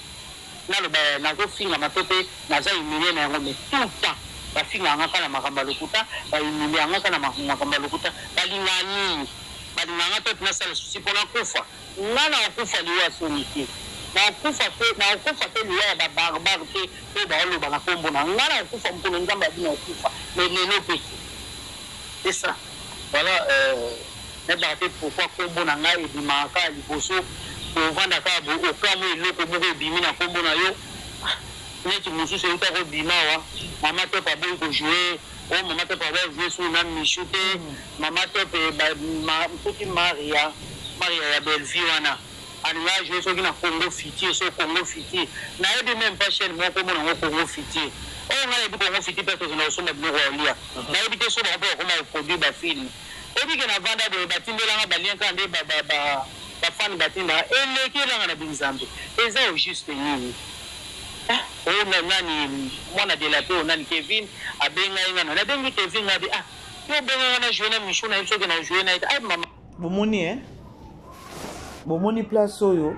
Na le na go finga matope na za humilié na ngome tout le temps. Ba finga nga kala makamba lokuta, ba humilié nga kala makamba lokuta, balingani. Balinganga tot na sala susi pona kufa. Ngana kufa liwa soniki. Na kufa pe liwa ba barbar pe ba lo ba kombo na ngana kufa mpono ngamba bina kufa. Mais lelo pe. C'est ça. Voilà, mais pourquoi combo na ngai ebimaka liboso ovanda ka bo okamu eloko moko ebimi na kombo na yo neti mosusu euta kobima wa mama to pa bon ko jouer mama to pa va jouer sur na michute mama to pe petit Maria ya Bellevue wana alinga jouer soki na Congo Fiti so Congo Fiti na yebi même pas chaîne moko mona ngo Congo Fiti ngala ebi Congo Fiti pe to na osoma biloko ya lia na yebi te so ba ko koma produit ba film ebi ke na vanda de batindelanga balienka nde bafani batinda elekelanga na binzambe eza au juste nini nani mwana de la paix nani Kevin abenga inga na bengi Kevin ngabi yo benga na jouer na michou na yeso ke na jouer na ita mama bomoni place oyo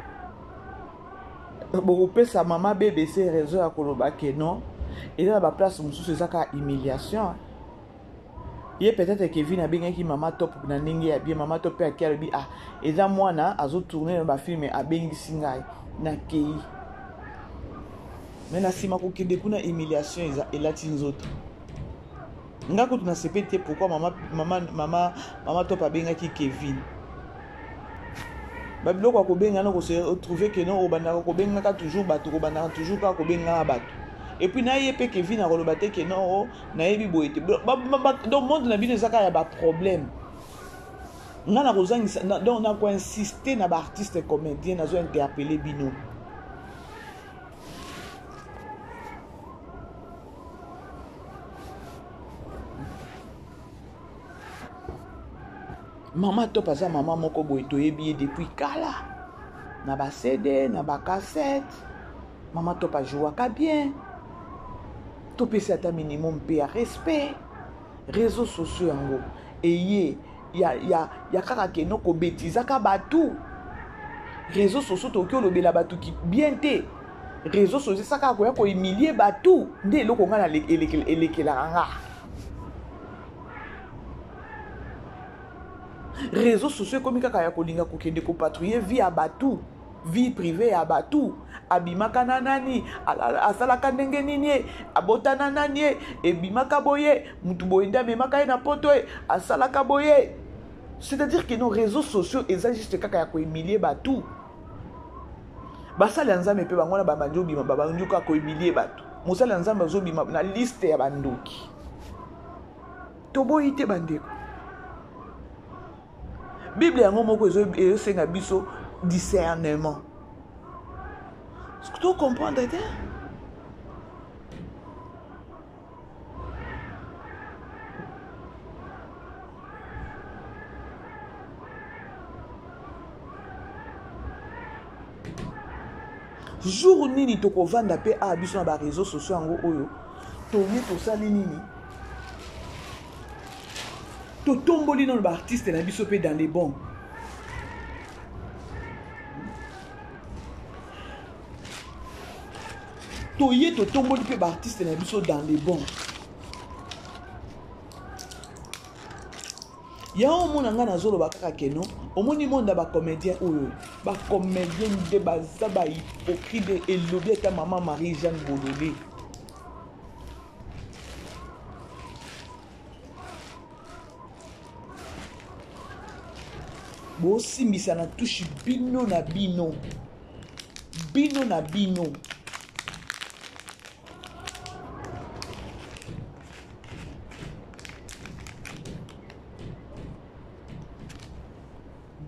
bokopesa mama BBC réseau ya koloba ke non eza ba place mosusu ezaka humiliation. Il peut-être Kevin a bien qui maman top na ndenge ya bien maman top ya kialobi eza mwana azo tourner ba film a bengi singai na kei mais na sima ko kende kuna humiliation eza elati nzoto ngako tuna sepete pourquoi maman top a benga ki Kevin ba biloko ko benga na ko se retrouver que non obanda ko benga ka toujours bato ko banda toujours ka ko benga bato. Et puis na yepe Kevin a relobate que non na yebi boyete donc monde na bino ezaka ya ba problème ngana kozangisa donc na ko insister na ba artiste comédien nazo interpeller bino maman to paza maman moko boye to yebi depuis kala na ba CD na ba cassette maman to pa joua ka bien. Tout peut être un minimum de respect. Réseaux sociaux en gros. Et il y a kaka no ko bêtise ka batu. Réseaux sociaux to ko lobela batu ki bien té. Réseaux sociaux ça ka ko humilier batu. Ndé loko ngana elekela nga. Réseaux sociaux comme kaka ya ko linga ko kende ko patrouiller via batu. Vie privée à batu abimaka na nani asalaka ndenge nini abotana nani ebimaka boye mutu boye nda memaka na poto asalaka boye. C'est-à-dire que nos réseaux sociaux eza juste kaka ya ko humilier batu basala nzambe pe bangona babanjo bima babanjo ka ko humilier batu mosala nzambe zo bima na liste ya bandoki to boye te bandeko Bible yango moko ezo senga biso discernement. Est-ce que tu comprends, jour nini tokovanda pe a biso na ba réseaux sociaux yango oyo toye tosali nini totomboli nano ba artiste na biso pe dans les bons. Toye totomboli pe ba artiste na biso dans les bons. Ya omona nga nazoloba kaka keno omoni monde ba comédien oyo ba comédien de baza ba hypocrite elobi ata maman Marie-Jeanne Bololé bo simbisa na touche bino na bino bino na bino.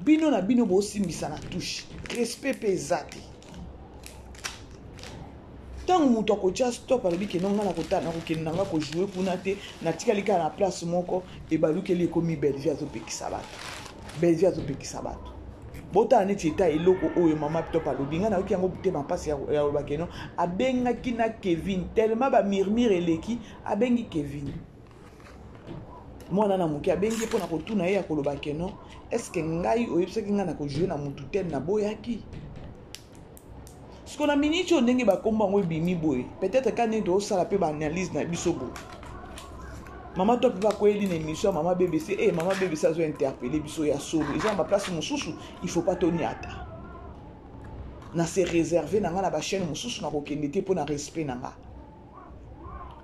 Bino na bino bo simbisa na touche respect pesate tango muto akotia stop alobi ke nonga na kota na kokende nanga ko jouer kuna te na tikali ka na place moko e balukeli ekomi Bellevue azopekisa bato Bellevue azopekisa bato bota neti eta eloko oyo mama top alobi nga na oki yango te mapasi ya loba ke non abengaki na Kevin tellement ba murmure eleki abengi Kevin mwana na moke abengi mpona kotuna ye ya koloba ke non est-ce que ngai oyebisaki nga na kojouer na mutu te na boyaki siko na miniti oyo ndenge bakomba yango ebimi boye peut-être ka neti osala mpe baanalyse na biso boye mama to mpe bakoyeli na émission ya mama BBC mama BBC azointerpele biso ya solo eza na baplace mosusu il faut pas toniata na se réserve na nga na bachaîne mosusu na kokende te mpo na respect na nga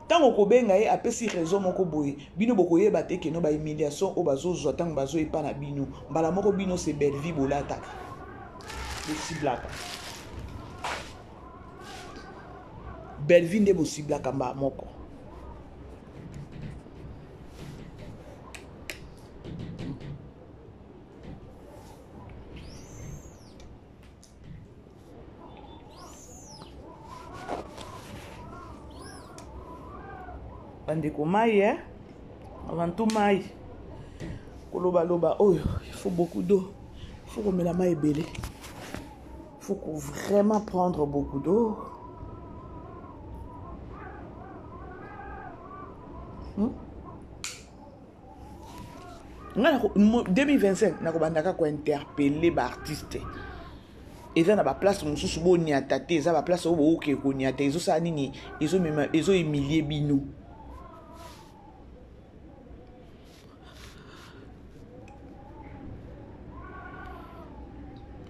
tango kobenga ye apesi raison moko boye bino bokoyeba te keno ba humiliation o bazozwa tango bazoyepa na bino mbala moko bino se belle vie bolataka bosiblaka belle vie nde bosiblaka mbala moko bandeko mai avant tout mai koloba loba oyo il faut beaucoup d'eau il faut komela mai ebele il faut vraiment prendre beaucoup d'eau nga 2025 nakobandaka kointerpele baartiste eza na baplace mosusu boniata te eza baplace oyo booke koniata ezosala nini ezoemilie bino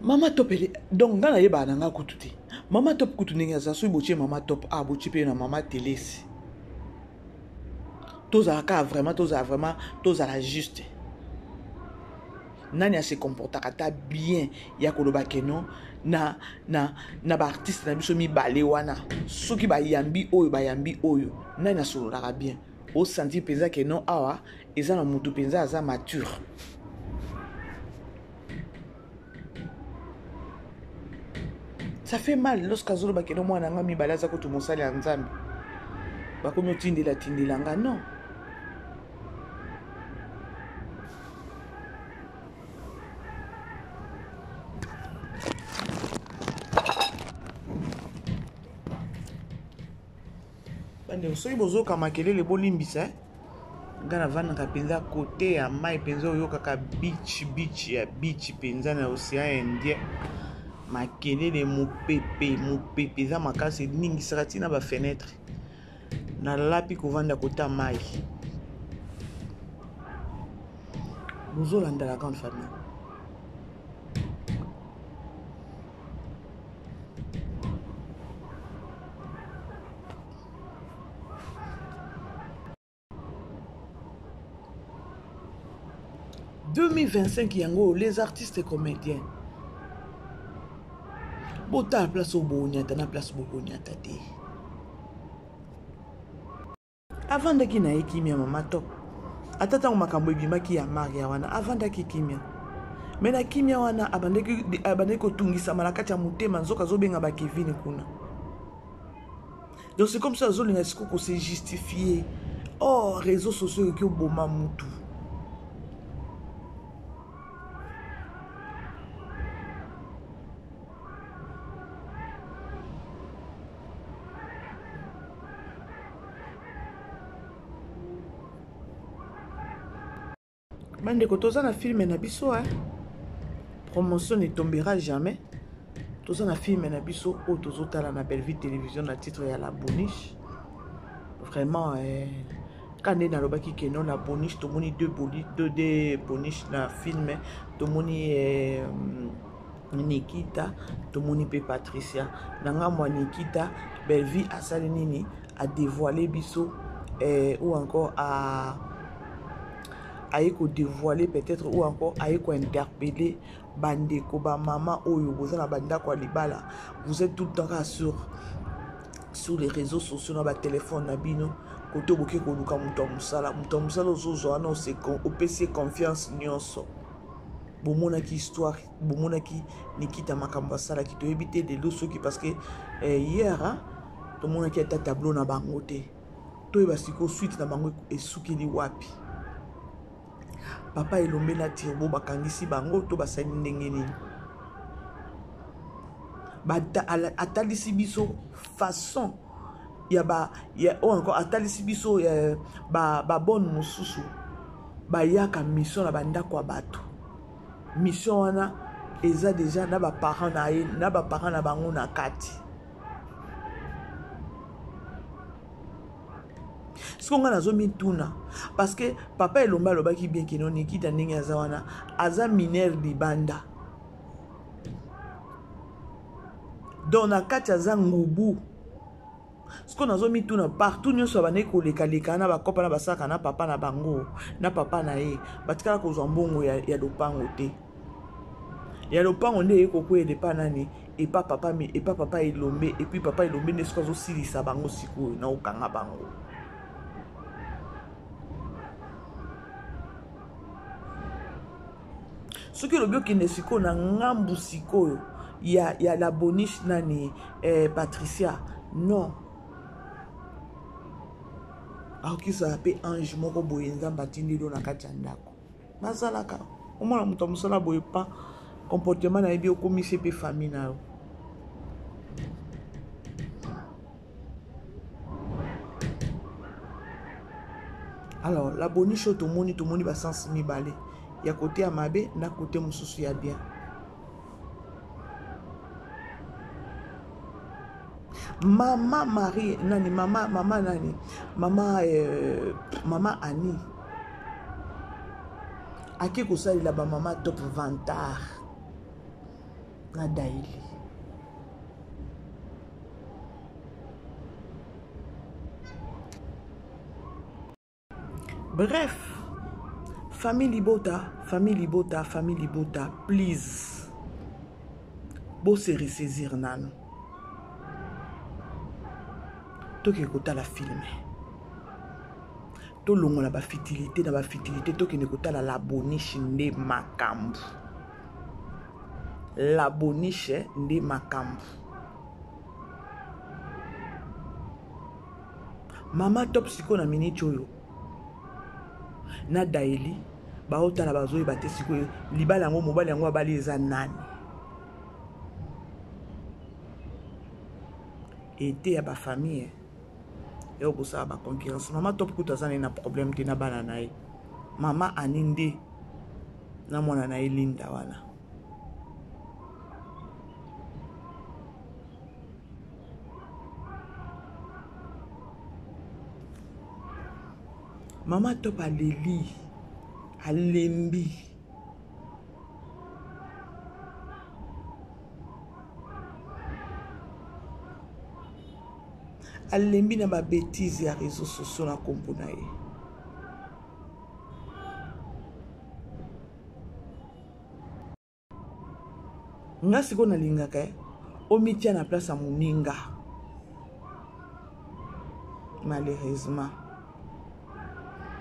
mama top donc nga nayeba na nga kutu te mama top kutu ndenge aza soki botie mama top botie mpe na mama telesi tozalaka vraiment tozala juste nani ase comportaka ta bien ya koloba keno na baartiste na biso mibale wana soki bayambi oyo nani asololaka bien osentir mpenza keno awa eza na motu mpenza aza mature ça fait mal lorsque azoloba keno mwana nga mibale aza kutu mosali ya nzambe bakomi otindela nga non bande soki bozoka makelele bolimbisa nga navandaka mpenza kote ya mai mpenza oyokaka beach ya beach mpenza na océan Indien makelele mopepe eza makasi eningisaka ntina bafenetre nalapi kovanda kota mai bozolanda la grande famille « 2025 yango les artistes et comédiens bota place au boniata na place boniata te avant de kina ekimia mama top atata makambo ebimaki ya maria wana avant de kimia mais na kimia wana abandeki kotungisa malakati ya motema nzoka zobenga ba Kevin kuna donc c'est comme ça zolinga siko ko se justifier réseaux sociaux qui oboma mutu Bande kotoza na film na biso hein. Promotion ne tombera jamais. Toza na film na biso o tozotala na Belleville télévision na titre ya La Boniche. Vraiment quand on a lobaki que non la Boniche tomoni deux Boniche na film tomoni Nikita tomoni pe Patricia nanga moi Nikita Belleville asali nini a dévoilé biso ou encore à dévoiler peut-être ou encore à interpeller bandeko ba maman oyo bozana banda kwa libala. Vous êtes tout le temps sur les réseaux sociaux na ba téléphone na bino koto boke ko luka muto musala ozozo ana o PC confiance nyonso bomona ki histoire bomona ki Nikita makamba sala ki to éviter de losoki parce que hier to mona ki ta tableau na bango te to e basiko suite na bango esukeli wapi papa elombe na tirbo bakangisi bango to basali ndenge nini atalisi biso façon ya encore atalisi biso ba bonne mususu yaka mission na banda kwa bato mission wana eza déjà na ba parents na bango na kati sikonga nazomi tuna parce que papa elomba alobaki bien que non Nikita ndenge aza wana aza mineur libanda donc na kati aza ngubu siko nazomi tuna partout nyonso bane koleka na bakopa na basaka na papa na bango na papa na ye batikala kozwa mbongo ya lopango te ya lopango nde ekokwele pa nani et pas papa elombe et puis papa elombe ne siko azosilisa bango sikoyo na okanga bango soki lobi okende sikoyo na ngambu sikoyo ya La Boniche nani Patricia non akisa pe ange moko boye nzambe atindeli na kati ya ndako bazalaka omona moto mosala boye pa comportement na yebi okomisi pe famille na yo alors La Boniche tomoni basansi mibale ya kote ya mabe na kote mosusu ya bien Mama Marie nani mama Annie ake kosalela ba mama top vantard na daily bref famille Libota please bo se ressaisir nano toke kotala filme to longola ba fitilité toke ne kotala La Boniche nde makambu La Boniche nde makambu mama top siko na minute oyo na daily ba otala bazoyi bate siko libala yango mobali yango abali eza nani ete ya ba famille et au bout ça ba concurrence mama top kuta zana na problème te na bana na ye mama aninde na mwana na Linda wana mama top aleli alembi alembi na ba bêtise ya réseaux sociaux na kombo na ye nga siko nalingaka omitia na place ya moninga malheureusement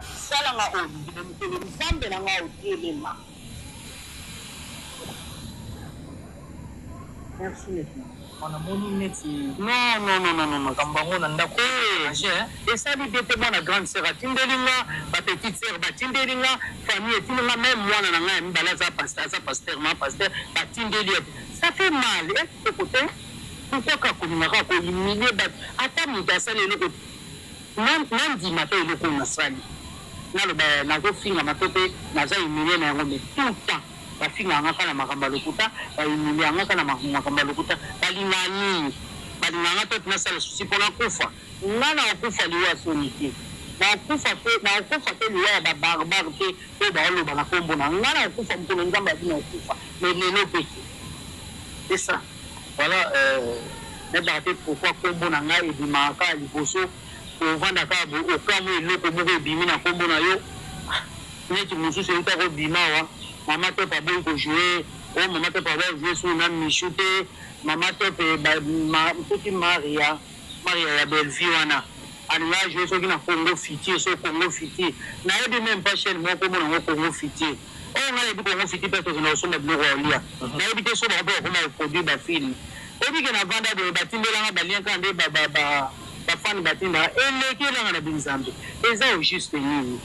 salanga olingi na mokolo nzambe na nga otelema merci maintenant on a moni neti non makambo yango na ndako esali be te mwana grande sœur atindeli nga bapetite sœur batindeli nga famille etindi nga même mwana na ngai ya mibale aza pasteur batindeli ete ça fait mal ekote pourquoi kakolingaka kohumilie bato ata moto asali eloko nandima te eloko nasali naloba nazofinga matope naza humilie na yango mais tout le temps bafinga anga kana makambo lokuta bahumilie anga kana makambo lokuta balingani balinganga to tunasala susi mpona kufa nga na okufa liwa soni te na okufa te liwa ya babarbare te to baoloba na kombo na nga na okufa mokolo nzambe abi na okufa mais lelo pe te c'est ça voilà nayebaka te pourquoi kombo na ngai ebimaka kaka liboso ovanda kaka okamu eloko moko ebimi na kombo na yo neti mosusu eutaka obima wa mama to pa boyi kojoue o mama to pa bajoue suu na michu te mama to mpe soki maria ya bellevie wana alinga joue soki na congo fitier so congo fitier nayebi même pas chaine moko kombo nango congo fitier oyo ngai yebi congo fitier mpe tokenda kosomba biloko ya olia nayebi te so bako mpe bakoma koproduire bafilme obike na vanda boye batindelanga balien kaka nde bafani batinda eleki elanga na binzambe eza au juste nini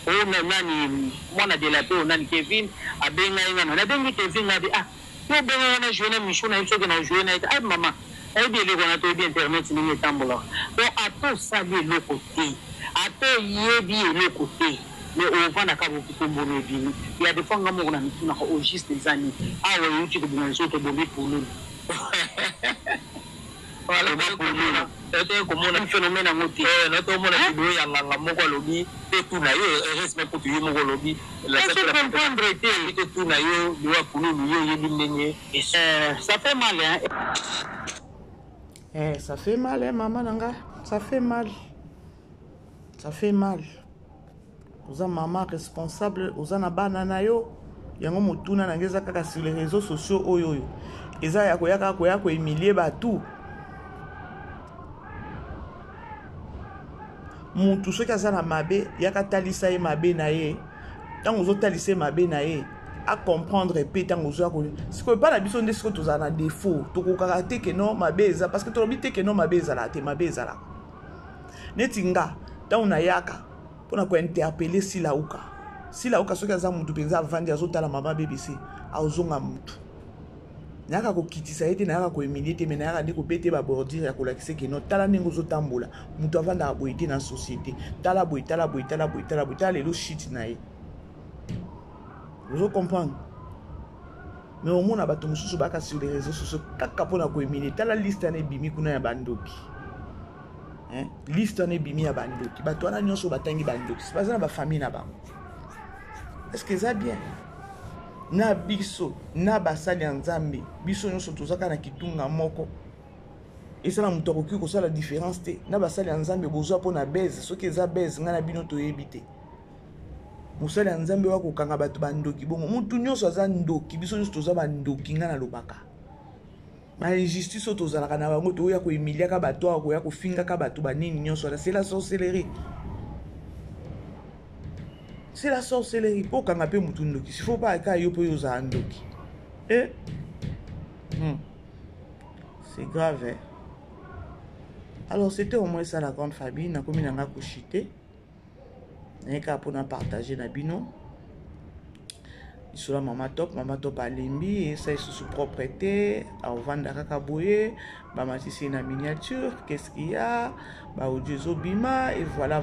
oyo nani mwana delape oyo nani Kevin abengai ngana nabengi Kevin ngabi tobenga wana joue na michu na ye soki na joue na ye ai mama ayebi eloko wana toyebi internet ndenge etambolaka donc ata osali eloko te ata oyebi eloko te mais ovanda kaka bokitombono ebimi ya defo nga moko na mitunaka au juste eza nini awa euti kobima liso tobombi pululu komona phénomène yango te natomona video ya nganga moko alobi te tuna yo resme kutu yo moko alobi comprendre te tuna yo liwa pululu yo oyebi ndenge ça fait mal ça fait mal mama nanga ça fait mal oza mama responsable oza na bana na yo yango motuna nange eza kaka sur les réseaux sociaux oyo eza ya koyaka koya koemilie bato mutu soki aza na mabe yaka talisa ye mabe na ye ntango ozotalisa ye mabe na ye acomprendre mpe ntango ozoya koli sikoyo epa na biso nde sikoyo tozala na défaut tokokaka te keno mabe eza parce que tolobi te keno mabe ezalaka te mabe ezalaka neti nga ntango nayaka mpona kointerpele silauka soki aza mutu mpenza avandi azotala mama BBC azonga mutu nayaka kokitisa ye te nayaka koemilie te me nayaka nde kobete babordire ya kolakisa keno tala ndenge ozotambola mutu avandaka boye te na société tala boye tala lelo shit na ye ozo comprendre mais omona bato mosusu baka sur les réseaux sociaux kaka mpona koemilie tala liste wana ebimi kuna ya bandoki liste wana ebimi ya bandoki bato wana nyonso batangi bandoki baza na bafamille na bango est-ce que eza bien na biso na basali ya nzambe biso nyonso tozaka na kitunga moko esala moto akoki kosala différence te na basali ya nzambe bozwa mpona bese soki eza bese ngai na bino toyebi te mosali ya nzambe wakokanga bato bandoki bongo mutu nyonso aza ndoki biso nyonso toza bandoki ngai nalobaka bainjustice oyo tozalaka na bango toya koemiliaka bato awa koya kofingaka bato banini nyonso wana c'est la sorcellerie mpo okanga mpe mutu ndoki sifo mpa aka yo mpo oyo ozala ndoki c'est grave alors c'était au moins ça la grande famille nakomi nanga kochite nayeka mpona partager na bino lisolo mama top alembi esa lisusu propre te aovanda kaka boye bamatisi na miniature qu'est-ce qu'il y a baaudio ezobima et voilà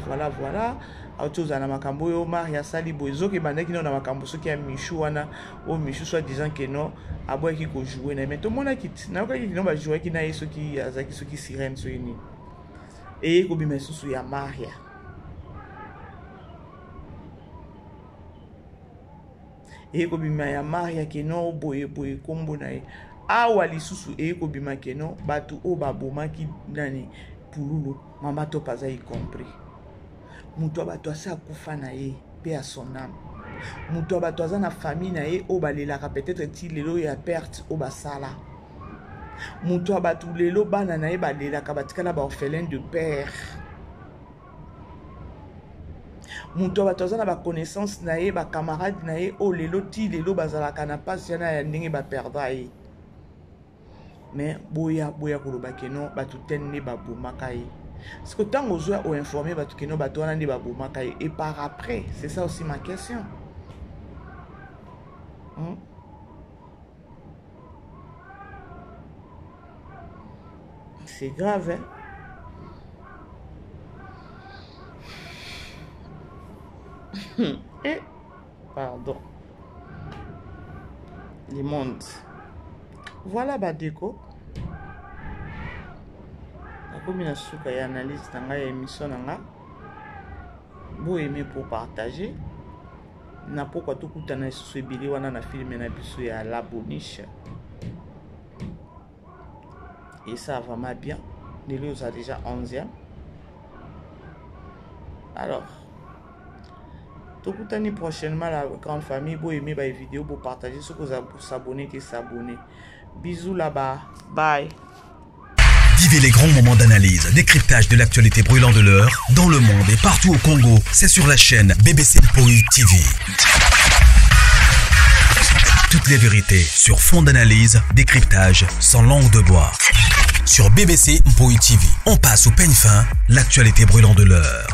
auti ozala na makambo oyo mari asali boye ezoki ebandaki nao na makambo soki ya michu wana oyo michu soit disant ke no aboyaki kojoue na ye mais tomonaki nayokaki kino bajouaki na ye soki azalaki soki sirene soki nini eye kobima lisusu ya maria ekobima ya maria keno boye kombo na ye awa lisusu ekobima keno bato o babomaki nani pululu mama to pas y compris mutu abato asa akufa na ye pe a son âme mutu abato aza na famille na ye o balelaka peut-être ti lelo ya perte o basala mutu abato lelo bana na ye balelaka batikala ba orphelin de père mutu abato aza na baconnaissance na ye bacamarade na ye o lelo ti lelo bazalaka na mpasi wana ya ndenge baperdra ye mais boya koloba keno bato tene nde babomaka ye parce que ntango ozwa oinforme bato keno bato wana nde babomaka ye et par après c'est ça aussi ma question c'est grave Et, pardon. Le monde. Voilà ba déco. Comme une souka et analyse dans la émission nanga. Vous aimez pour partager. Na pourquoi tout coûte na sous bili wana na film na biso ya la boniche. Et ça va vraiment bien. Nelly a déjà 11e. Alors, tout le temps prochainement la grande famille, vous aimez les vidéos, vous partagez ce que vous avez pour s'abonner et s'abonner. Bisous là-bas. Bye. Vivez les grands moments d'analyse, décryptage de l'actualité brûlante de l'heure, dans le monde et partout au Congo. C'est sur la chaîne BBC Mpoï TV. Toutes les vérités sur fond d'analyse, décryptage sans langue de bois. Sur BBC Mpoï TV, on passe au peigne fin, l'actualité brûlante de l'heure.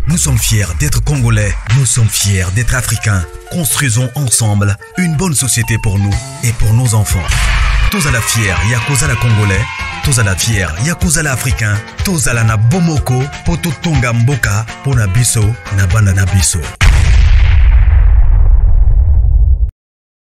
Nous sommes fiers d'être Congolais, nous sommes fiers d'être Africains. Construisons ensemble une bonne société pour nous et pour nos enfants. Tous à la fière, Yakoza la Congolais. Tous à la fière, Yakoza la Africain. Tous à la na Bomoko, Poto Tonga Mboka, Pona Biso, na Banda na Biso.